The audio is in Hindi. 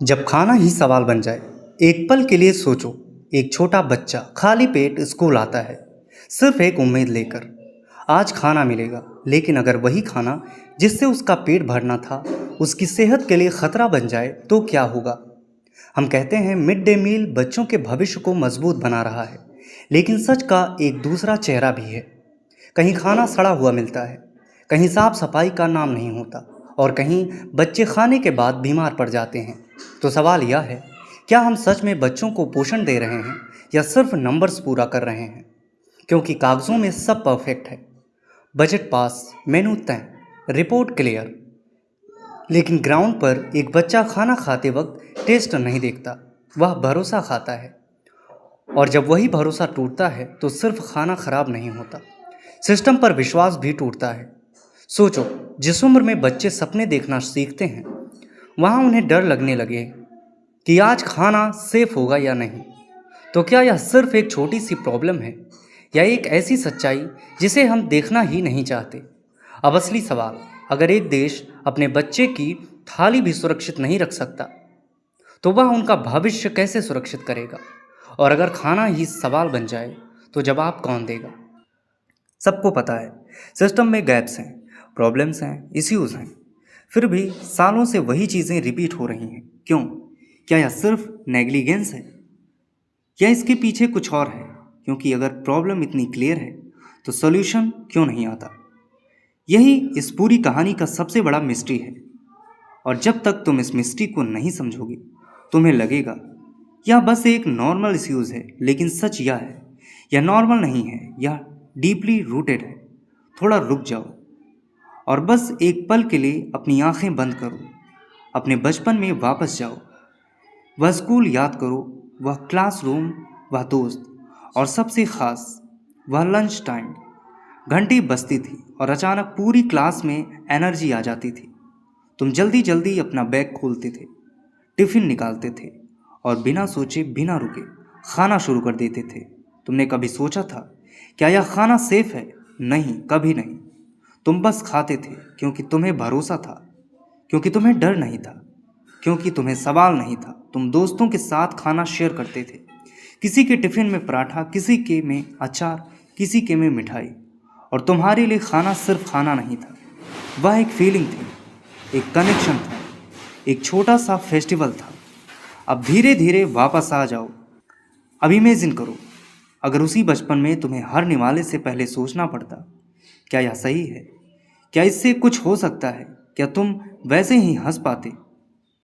जब खाना ही सवाल बन जाए, एक पल के लिए सोचो। एक छोटा बच्चा खाली पेट स्कूल आता है, सिर्फ एक उम्मीद लेकर, आज खाना मिलेगा। लेकिन अगर वही खाना जिससे उसका पेट भरना था उसकी सेहत के लिए खतरा बन जाए तो क्या होगा। हम कहते हैं मिड डे मील बच्चों के भविष्य को मजबूत बना रहा है, लेकिन सच का एक दूसरा चेहरा भी है। कहीं खाना सड़ा हुआ मिलता है, कहीं साफ सफाई का नाम नहीं होता, और कहीं बच्चे खाने के बाद बीमार पड़ जाते हैं। तो सवाल यह है, क्या हम सच में बच्चों को पोषण दे रहे हैं या सिर्फ नंबर्स पूरा कर रहे हैं। क्योंकि कागज़ों में सब परफेक्ट है, बजट पास, मेनू तय, रिपोर्ट क्लियर, लेकिन ग्राउंड पर एक बच्चा खाना खाते वक्त टेस्ट नहीं देखता, वह भरोसा खाता है। और जब वही भरोसा टूटता है तो सिर्फ खाना खराब नहीं होता, सिस्टम पर विश्वास भी टूटता है। सोचो, जिस उम्र में बच्चे सपने देखना सीखते हैं वहाँ उन्हें डर लगने लगे कि आज खाना सेफ होगा या नहीं। तो क्या यह सिर्फ एक छोटी सी प्रॉब्लम है या एक ऐसी सच्चाई जिसे हम देखना ही नहीं चाहते। अब असली सवाल, अगर एक देश अपने बच्चे की थाली भी सुरक्षित नहीं रख सकता तो वह उनका भविष्य कैसे सुरक्षित करेगा। और अगर खाना ही सवाल बन जाए तो जवाब कौन देगा। सबको पता है सिस्टम में गैप्स हैं, प्रॉब्लम्स हैं, इश्यूज हैं, फिर भी सालों से वही चीज़ें रिपीट हो रही हैं। क्यों? क्या यह सिर्फ नेग्लिजेंस है या इसके पीछे कुछ और है। क्योंकि अगर प्रॉब्लम इतनी क्लियर है तो सॉल्यूशन क्यों नहीं आता। यही इस पूरी कहानी का सबसे बड़ा मिस्ट्री है। और जब तक तुम इस मिस्ट्री को नहीं समझोगे तुम्हें लगेगा यह बस एक नॉर्मल इश्यूज है, लेकिन सच यह है यह नॉर्मल नहीं है, यह डीपली रूटेड है। थोड़ा रुक जाओ और बस एक पल के लिए अपनी आंखें बंद करो, अपने बचपन में वापस जाओ। वह स्कूल याद करो, वह क्लासरूम, वह दोस्त, और सबसे खास वह लंच टाइम। घंटी बजती थी और अचानक पूरी क्लास में एनर्जी आ जाती थी। तुम जल्दी जल्दी अपना बैग खोलते थे, टिफ़िन निकालते थे और बिना सोचे बिना रुके खाना शुरू कर देते थे। तुमने कभी सोचा था क्या यह खाना सेफ है? नहीं, कभी नहीं। तुम बस खाते थे क्योंकि तुम्हें भरोसा था, क्योंकि तुम्हें डर नहीं था, क्योंकि तुम्हें सवाल नहीं था। तुम दोस्तों के साथ खाना शेयर करते थे, किसी के टिफ़िन में पराठा, किसी के में अचार, किसी के में मिठाई। और तुम्हारे लिए खाना सिर्फ खाना नहीं था, वह एक फीलिंग थी, एक कनेक्शन था, एक छोटा सा फेस्टिवल था। अब धीरे धीरे वापस आ जाओ। अब इमेजिन करो, अगर उसी बचपन में तुम्हें हर निवाले से पहले सोचना पड़ता, क्या यह सही है? क्या इससे कुछ हो सकता है? क्या तुम वैसे ही हंस पाते?